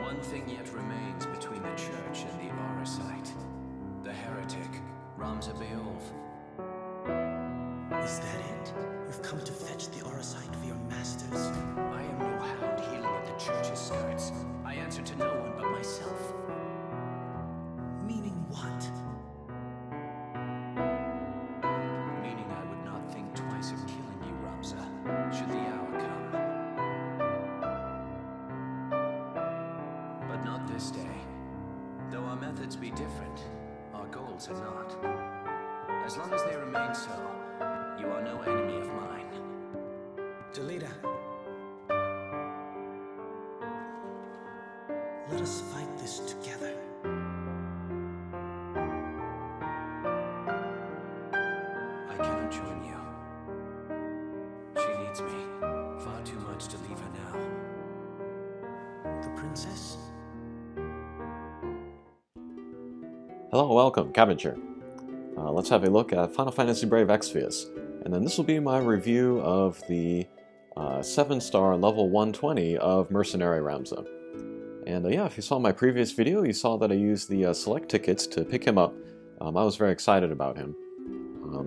One thing yet remains between the church and the Aurosite. The heretic, Ramza. Is that it? You've come to fetch the Aurosite for your masters? I am no hound healing at the church's skirts. I answer to no one but myself. Meaning what? Meaning I would not think twice of killing you, Ramza, should the hour come. But not this day. Though our methods be different, our goals are not. As long as they remain so, you are no enemy of mine. Delita. Let us fight this together. I cannot join you. She needs me. Far too much to leave her now. The princess? Hello, welcome, Caventure. Let's have a look at Final Fantasy Brave Exvius, and then this will be my review of the 7-star level 120 of Mercenary Ramza. And yeah, if you saw my previous video, you saw that I used the select tickets to pick him up. I was very excited about him.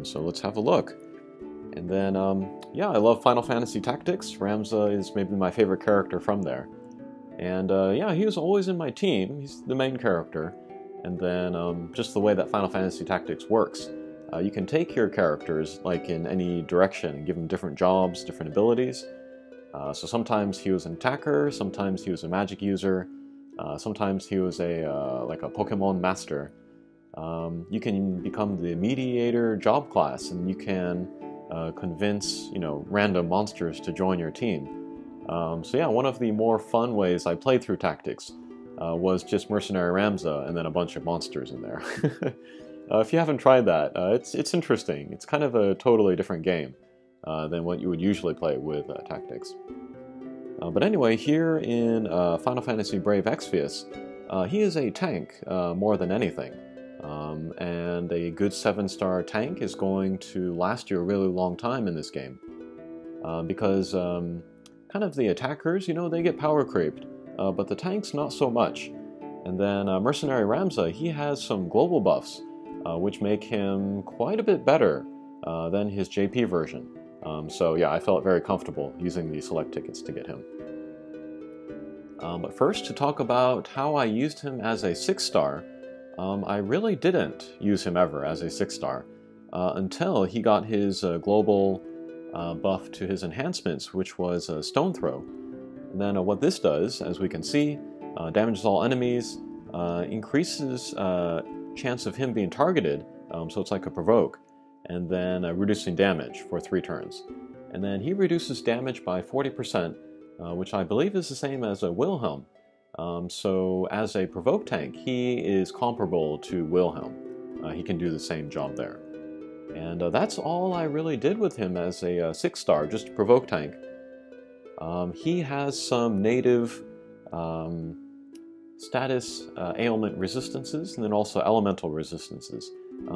So let's have a look. And then, yeah, I love Final Fantasy Tactics. Ramza is maybe my favorite character from there. And yeah, he was always in my team. He's the main character. And then just the way that Final Fantasy Tactics works. You can take your characters like in any direction and give them different jobs, different abilities. So sometimes he was an attacker, sometimes he was a magic user, sometimes he was a like a Pokemon master. You can become the mediator job class, and you can convince random monsters to join your team. So yeah, one of the more fun ways I played through Tactics was just Mercenary Ramza and then a bunch of monsters in there. If you haven't tried that, it's interesting. It's kind of a totally different game than what you would usually play with Tactics. But anyway, here in Final Fantasy Brave Exvius, he is a tank more than anything. And a good 7-star tank is going to last you a really long time in this game. Because kind of the attackers, they get power creeped. But the tanks, not so much. And then Mercenary Ramza, he has some global buffs, which make him quite a bit better than his JP version. So yeah, I felt very comfortable using the select tickets to get him. But first, to talk about how I used him as a 6-star, I really didn't use him ever as a 6-star until he got his global buff to his enhancements, which was Stone Throw. And then what this does, as we can see, damages all enemies, increases chance of him being targeted, so it's like a provoke, and then reducing damage for 3 turns. And then he reduces damage by 40%, which I believe is the same as a Wilhelm. So as a provoke tank, he is comparable to Wilhelm. He can do the same job there. And that's all I really did with him as a 6-star, just a provoke tank. He has some native status ailment resistances, and then also elemental resistances.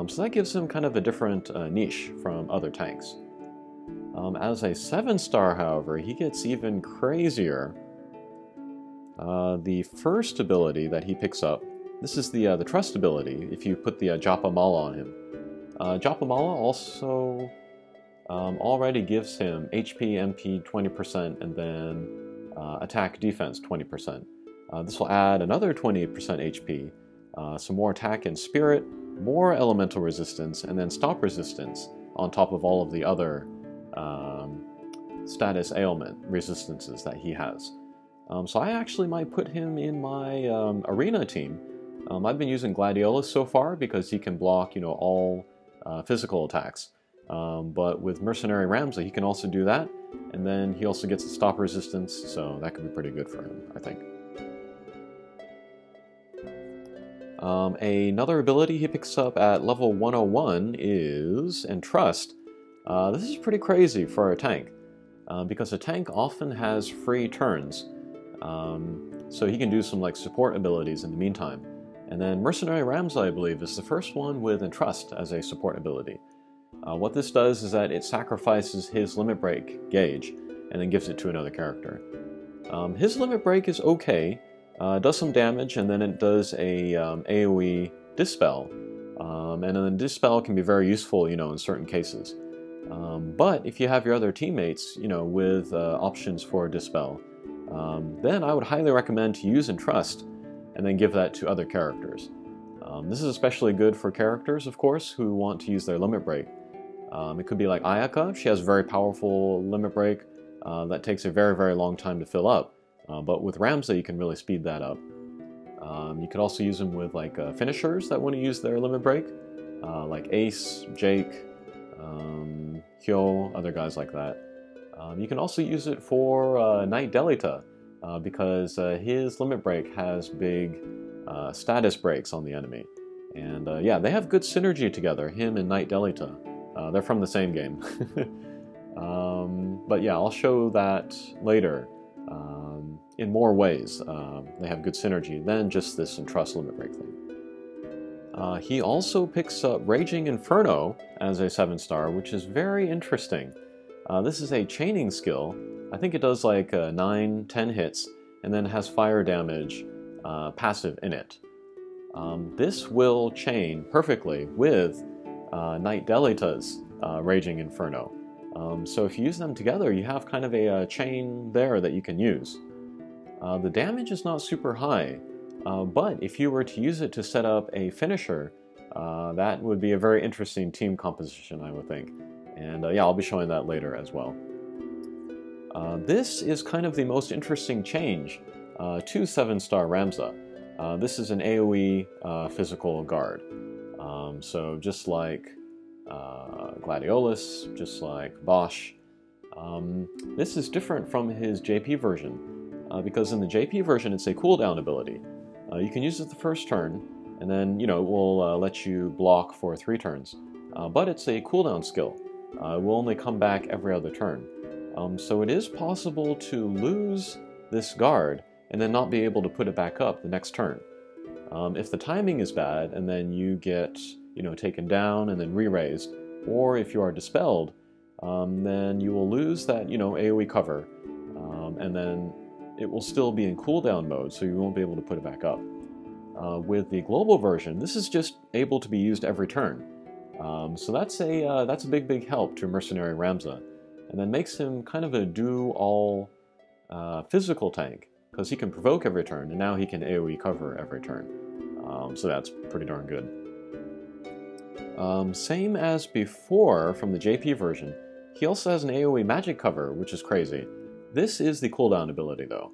So that gives him kind of a different niche from other tanks. As a 7-star, however, he gets even crazier. The first ability that he picks up, this is the trust ability, if you put the Japa Mala on him. Japa Mala also already gives him HP, MP 20%, and then attack defense 20%. This will add another 20% HP, some more attack and spirit, more elemental resistance, and then stop resistance on top of all of the other status ailment resistances that he has. So I actually might put him in my arena team. I've been using Gladiolus so far because he can block, all physical attacks. But with Mercenary Ramza, he can also do that, and then he also gets a stop resistance, so that could be pretty good for him, I think. Another ability he picks up at level 101 is Entrust. This is pretty crazy for a tank, because a tank often has free turns, so he can do some support abilities in the meantime. And then Mercenary Ramza, I believe, is the first one with Entrust as a support ability. What this does is that it sacrifices his limit break gauge and then gives it to another character. His limit break is okay, It does some damage, and then it does a AoE Dispel. And then Dispel can be very useful, you know, in certain cases. But if you have your other teammates, you know, with options for Dispel, then I would highly recommend to use Entrust, and then give that to other characters. This is especially good for characters, of course, who want to use their Limit Break. It could be like Ayaka. She has a very powerful Limit Break that takes a very, very long time to fill up. But with Ramza, you can really speed that up. You could also use them with like finishers that want to use their Limit Break, like Ace, Jake, Hyo, other guys like that. You can also use it for Knight Delita, because his Limit Break has big status breaks on the enemy. And yeah, they have good synergy together, him and Knight Delita. They're from the same game. But yeah, I'll show that later. In more ways, they have good synergy than just this Entrust Limit Break thing. He also picks up Raging Inferno as a 7-star, which is very interesting. This is a chaining skill. I think it does like 9-10 hits, and then has fire damage passive in it. This will chain perfectly with Knight Delita's Raging Inferno. So if you use them together, you have kind of a chain there that you can use. The damage is not super high, but if you were to use it to set up a finisher, that would be a very interesting team composition, I would think. And yeah, I'll be showing that later as well. This is kind of the most interesting change to 7-star Ramza. This is an AoE physical guard. So just like Gladiolus, just like Bosch, this is different from his JP version, because in the JP version it's a cooldown ability. You can use it the first turn, and then, you know, it will let you block for 3 turns. But it's a cooldown skill. It will only come back every other turn. So it is possible to lose this guard and then not be able to put it back up the next turn. If the timing is bad and then you get, you know, taken down and then re-raised, or if you are dispelled, then you will lose that, you know, AoE cover, and then it will still be in cooldown mode, so you won't be able to put it back up. With the global version, this is just able to be used every turn. So that's a big help to Mercenary Ramza, and then makes him kind of a do-all physical tank, because he can provoke every turn, and now he can AoE cover every turn. So that's pretty darn good. Same as before from the JP version, he also has an AoE magic cover, which is crazy. This is the cooldown ability though.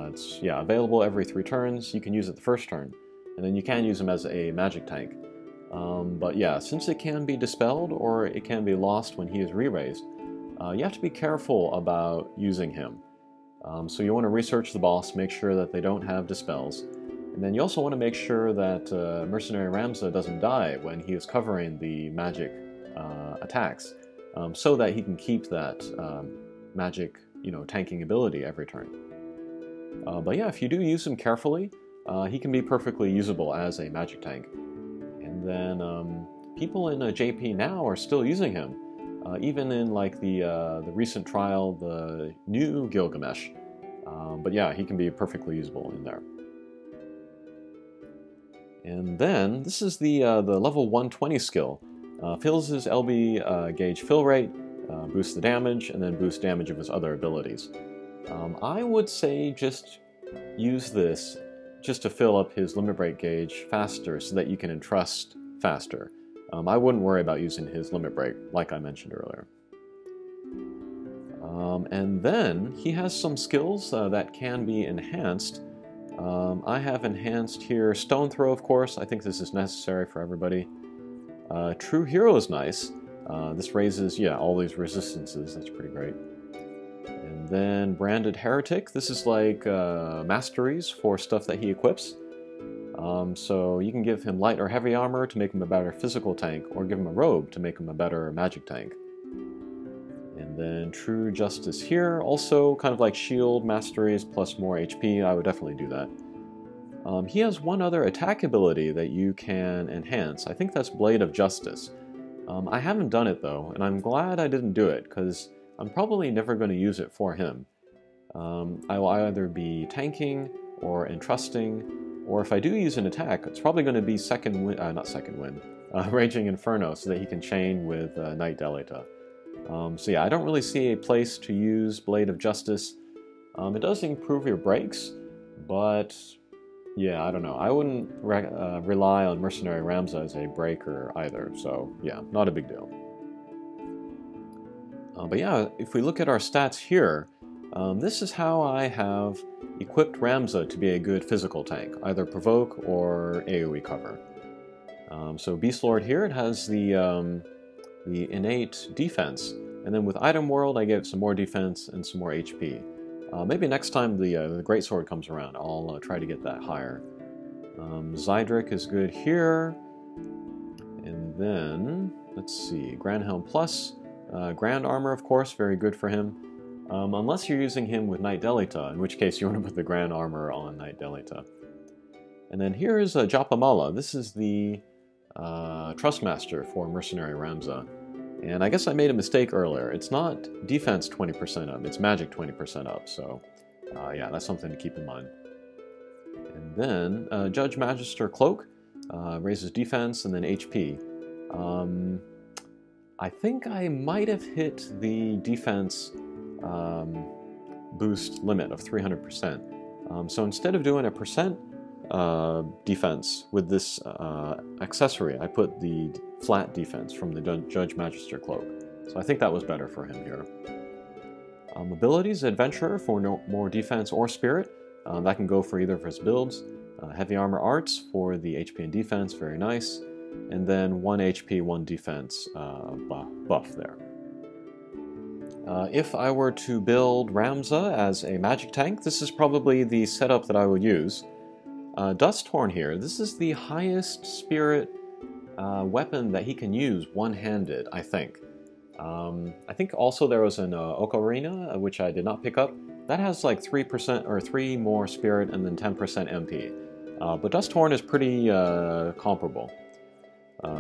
It's available every 3 turns. You can use it the first turn, and then you can use him as a magic tank. But yeah, since it can be dispelled or it can be lost when he is re-raised, you have to be careful about using him. So you want to research the boss, make sure that they don't have dispels, and then you also want to make sure that Mercenary Ramza doesn't die when he is covering the magic attacks, so that he can keep that magic, you know, tanking ability every turn. But yeah, if you do use him carefully, he can be perfectly usable as a magic tank. And then people in JP now are still using him, even in like the recent trial, the new Gilgamesh. But yeah, he can be perfectly usable in there. And then this is the level 120 skill. Fills his LB gauge fill rate, boosts the damage, and then boosts damage of his other abilities. I would say just use this just to fill up his limit break gauge faster so that you can entrust faster. I wouldn't worry about using his limit break, like I mentioned earlier. And then he has some skills that can be enhanced. I have enhanced here Stone Throw, of course. I think this is necessary for everybody. True Hero is nice. This raises, all these resistances. That's pretty great. And then Branded Heretic. This is like masteries for stuff that he equips. So you can give him light or heavy armor to make him a better physical tank, or give him a robe to make him a better magic tank. And then True Justice here, also kind of like shield masteries plus more HP. I would definitely do that. He has one other attack ability that you can enhance. I think that's Blade of Justice. I haven't done it though, and I'm glad I didn't do it, because I'm probably never going to use it for him. I will either be tanking, or entrusting, or if I do use an attack, it's probably going to be Raging Inferno, so that he can chain with Knight Delita. So yeah, I don't really see a place to use Blade of Justice. It does improve your breaks, but yeah, I don't know. I wouldn't rely on Mercenary Ramza as a breaker either, so yeah, not a big deal. But yeah, if we look at our stats here, this is how I have equipped Ramza to be a good physical tank, either Provoke or AoE cover. So Beast Lord here, it has the innate defense, and then with Item World I get some more defense and some more HP. Maybe next time the Greatsword comes around, I'll try to get that higher. Zydric is good here, and then, let's see, Grand Helm Plus. Grand Armor, of course, very good for him. Unless you're using him with Knight Delita, in which case you want to put the Grand Armor on Knight Delita. And then here is Japamala. This is the Trustmaster for Mercenary Ramza. And I guess I made a mistake earlier. It's not defense 20% up, it's magic 20% up. So yeah, that's something to keep in mind. And then Judge Magister Cloak raises defense and then HP. I think I might have hit the defense boost limit of 300%. So instead of doing a percent defense with this accessory, I put the flat defense from the Judge Magister Cloak. So I think that was better for him here. Abilities, Adventurer for more defense or Spirit. That can go for either of his builds. Heavy Armor Arts for the HP and defense, very nice. And then 1 HP, 1 defense buff there. If I were to build Ramza as a magic tank, this is probably the setup that I would use. Dusthorn here, this is the highest spirit weapon that he can use one-handed, I think. I think also there was an Ocarina, which I did not pick up. That has like 3% or 3 more spirit and then 10% MP. But Dusthorn is pretty comparable.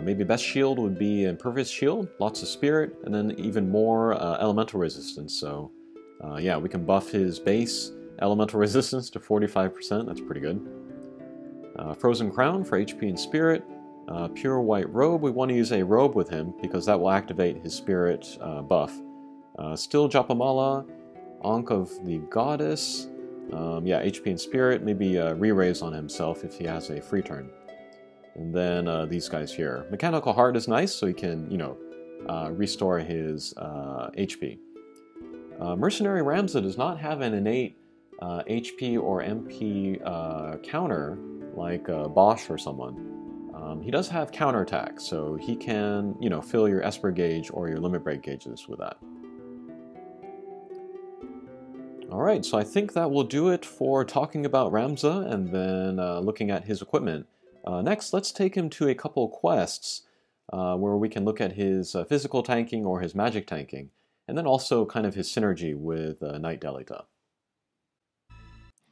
Maybe best shield would be Impervious Shield, lots of spirit, and then even more elemental resistance. So yeah, we can buff his base elemental resistance to 45%, that's pretty good. Frozen Crown for HP and spirit. Pure White Robe, we want to use a robe with him because that will activate his spirit buff. Still Japamala, Ankh of the Goddess. Yeah, HP and spirit, maybe re-raise on himself if he has a free turn. And then these guys here. Mechanical Heart is nice, so he can, you know, restore his HP. Mercenary Ramza does not have an innate HP or MP counter like Bosch or someone. He does have counterattack, so he can, you know, fill your Esper gauge or your limit break gauges with that. Alright, so I think that will do it for talking about Ramza and then looking at his equipment. Next, let's take him to a couple quests where we can look at his physical tanking or his magic tanking, and then also kind of his synergy with Knight Delita.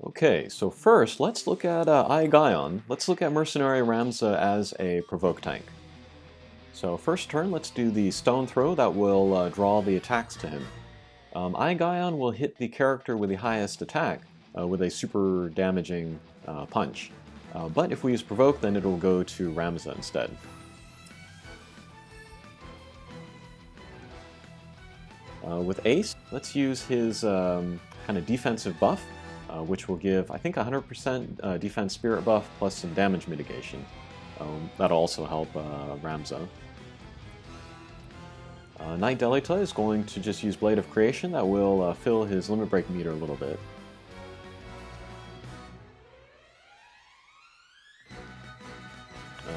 Okay, so first, let's look at Aegion. Let's look at Mercenary Ramza as a provoke tank. So first turn, let's do the Stone Throw that will draw the attacks to him. Aegion will hit the character with the highest attack with a super damaging punch. But if we use Provoke, then it'll go to Ramza instead. With Ace, let's use his kind of defensive buff, which will give, I think, 100% defense spirit buff plus some damage mitigation. That'll also help Ramza. Knight Delita is going to just use Blade of Creation. That will fill his limit break meter a little bit.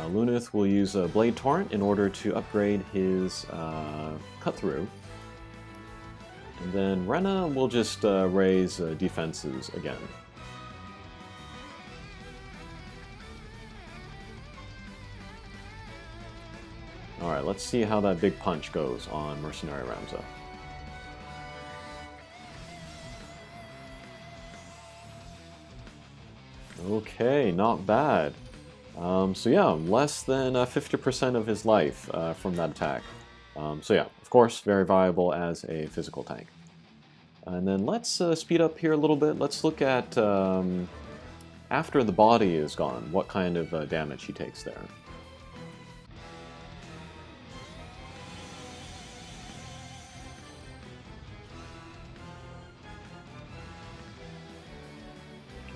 Lunith will use a Blade Torrent in order to upgrade his cut-through. And then Rena will just raise defenses again. Alright, let's see how that big punch goes on Mercenary Ramza. Okay, not bad. So yeah, less than 50% of his life from that attack. So yeah, of course, very viable as a physical tank. And then let's speed up here a little bit. Let's look at after the body is gone, what kind of damage he takes there.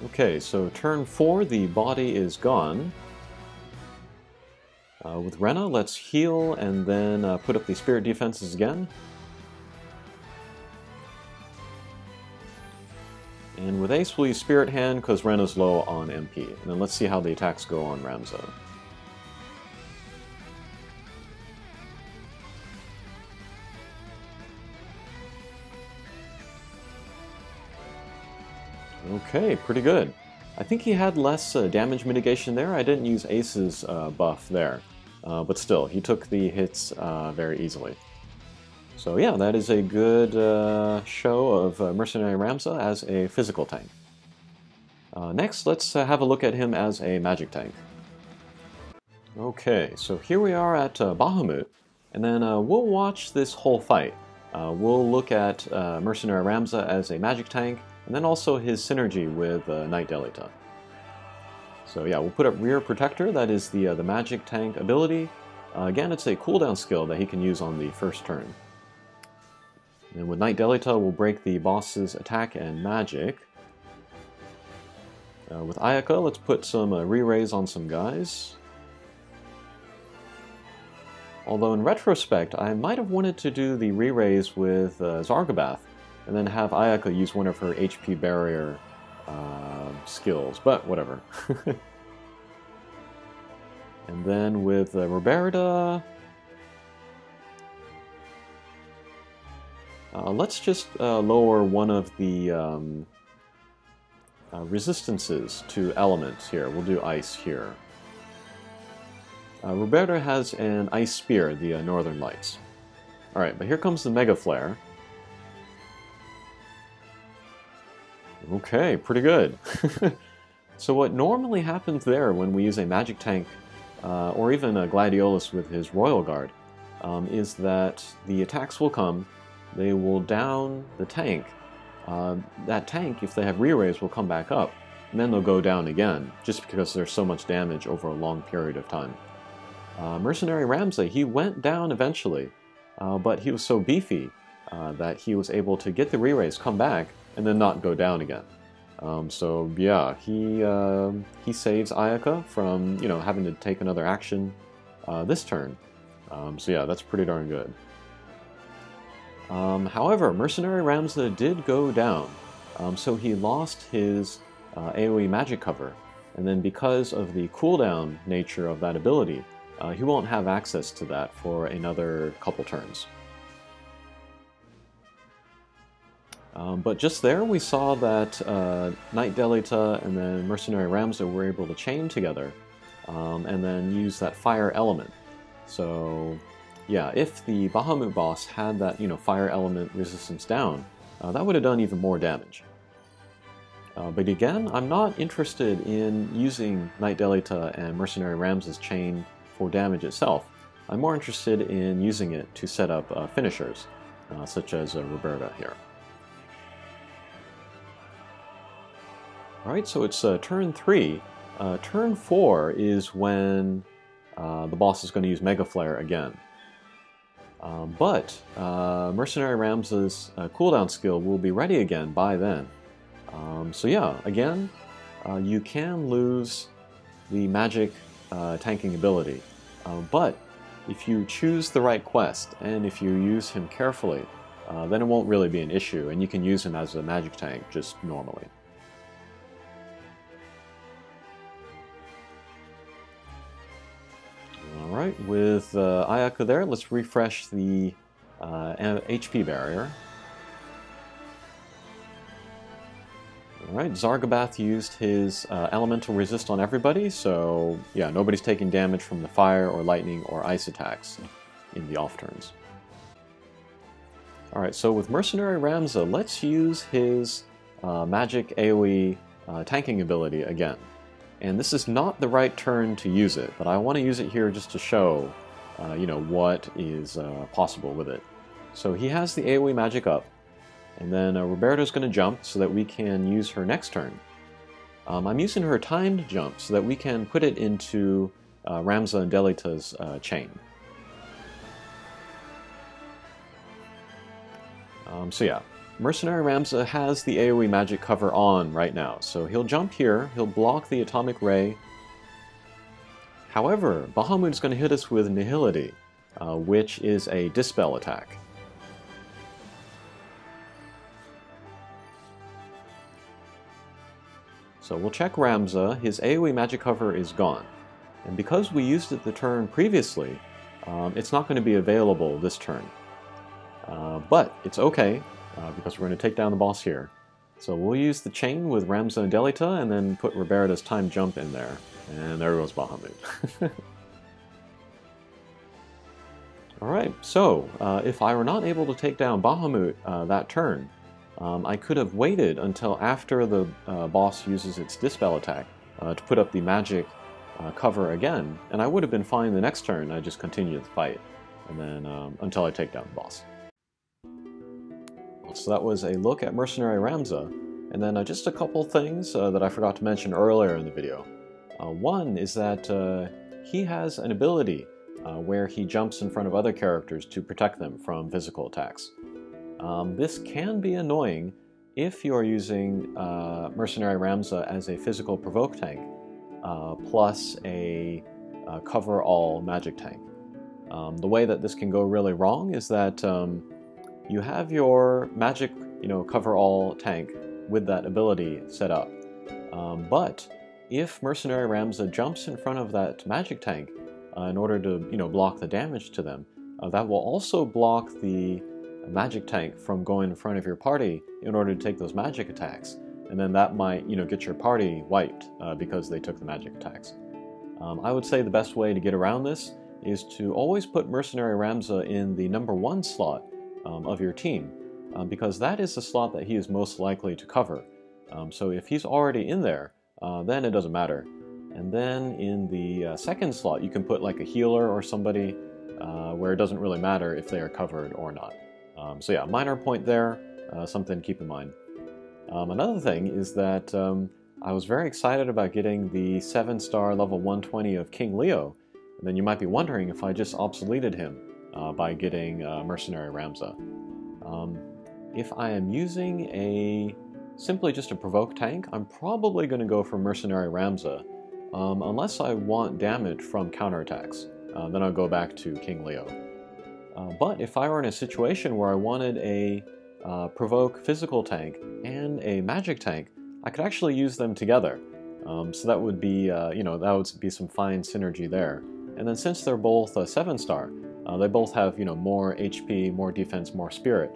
Okay, so turn 4, the body is gone. With Rena, let's heal and then put up the spirit defenses again. And with Ace, we'll use Spirit Hand because Rena's low on MP. And then let's see how the attacks go on Ramza. Okay, pretty good. I think he had less damage mitigation there. I didn't use Ace's buff there. But still, he took the hits very easily. So yeah, that is a good show of Mercenary Ramza as a physical tank. Next, let's have a look at him as a magic tank. Okay, so here we are at Bahamut, and then we'll watch this whole fight. We'll look at Mercenary Ramza as a magic tank, and then also his synergy with Knight Delita. So yeah, we'll put up Rear Protector, that is the magic tank ability. Again, it's a cooldown skill that he can use on the first turn. And with Knight Delita, we'll break the boss's attack and magic. With Ayaka, let's put some re-raise on some guys. Although in retrospect, I might have wanted to do the re-raise with Zargabath, and then have Ayaka use one of her HP barrier skills, but whatever. And then with Roberta, let's just lower one of the resistances to elements here. We'll do ice here. Roberta has an ice spear, the Northern Lights. Alright, but here comes the Mega Flare. Okay, pretty good. So what normally happens there when we use a magic tank, or even a Gladiolus with his Royal Guard, is that the attacks will come, they will down the tank. That tank, if they have re-raise, will come back up, and then they'll go down again, just because there's so much damage over a long period of time. Mercenary Ramza, he went down eventually, but he was so beefy that he was able to get the re-raise, come back, and then not go down again. So yeah, he saves Ayaka from, you know, having to take another action this turn. So yeah, that's pretty darn good. However, Mercenary Ramza did go down, so he lost his AoE magic cover, and then because of the cooldown nature of that ability, he won't have access to that for another couple turns. But just there we saw that Knight Delita and then Mercenary Ramza were able to chain together and then use that fire element. So yeah, if the Bahamut boss had that, you know, fire element resistance down, that would have done even more damage. But again, I'm not interested in using Knight Delita and Mercenary Ramza's chain for damage itself. I'm more interested in using it to set up finishers, such as Roberta here. Alright, so it's turn 3. Turn 4 is when the boss is going to use Mega Flare again. But Mercenary Ramza's cooldown skill will be ready again by then. So yeah, again, you can lose the magic tanking ability. But if you choose the right quest, and if you use him carefully, then it won't really be an issue, and you can use him as a magic tank just normally. Alright, with Ayaka there, let's refresh the HP barrier. Alright, Zargabath used his elemental resist on everybody, so yeah, nobody's taking damage from the fire or lightning or ice attacks in the off turns. Alright, so with Mercenary Ramza, let's use his magic AoE tanking ability again. And this is not the right turn to use it, but I want to use it here just to show, you know, what is possible with it. So he has the AoE magic up, and then Roberta's going to jump so that we can use her next turn. I'm using her timed jump so that we can put it into Ramza and Delita's chain. So yeah, Mercenary Ramza has the AoE magic cover on right now, so he'll jump here, he'll block the atomic ray. However, Bahamut is going to hit us with Nihility, which is a dispel attack. So we'll check Ramza, his AoE magic cover is gone. And because we used it the turn previously, it's not going to be available this turn. But it's okay, because we're going to take down the boss here. So we'll use the chain with Ramza and Delita, and then put Roberta's time jump in there. And there goes Bahamut. Alright, so if I were not able to take down Bahamut that turn, I could have waited until after the boss uses its dispel attack to put up the magic cover again, and I would have been fine the next turn. I just continue the fight, and then until I take down the boss. So that was a look at Mercenary Ramza, and then just a couple things that I forgot to mention earlier in the video. One is that he has an ability where he jumps in front of other characters to protect them from physical attacks. This can be annoying if you are using Mercenary Ramza as a physical provoke tank, plus a cover-all magic tank. The way that this can go really wrong is that you have your magic, cover-all tank with that ability set up. But if Mercenary Ramza jumps in front of that magic tank in order to, block the damage to them, that will also block the magic tank from going in front of your party in order to take those magic attacks. And then that might, get your party wiped because they took the magic attacks. I would say the best way to get around this is to always put Mercenary Ramza in the #1 slot of your team, because that is the slot that he is most likely to cover. So if he's already in there, then it doesn't matter. And then in the second slot, you can put like a healer or somebody where it doesn't really matter if they are covered or not. So yeah, minor point there, something to keep in mind. Another thing is that I was very excited about getting the 7-star level 120 of King Leo. And then you might be wondering if I just obsoleted him by getting Mercenary Ramza. If I am using simply just a provoke tank, I'm probably going to go for Mercenary Ramza, unless I want damage from counterattacks. Then I'll go back to King Leo. But if I were in a situation where I wanted a provoke physical tank and a magic tank, I could actually use them together. So that would be, that would be some fine synergy there. And then since they're both 7-star, they both have, more HP, more defense, more spirit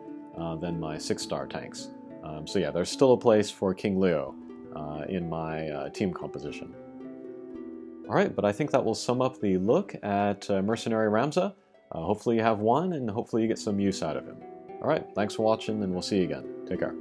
than my 6-star tanks. So yeah, there's still a place for King Leo in my team composition. Alright, but I think that will sum up the look at Mercenary Ramza. Hopefully you have one, and hopefully you get some use out of him. Alright, thanks for watching, and we'll see you again. Take care.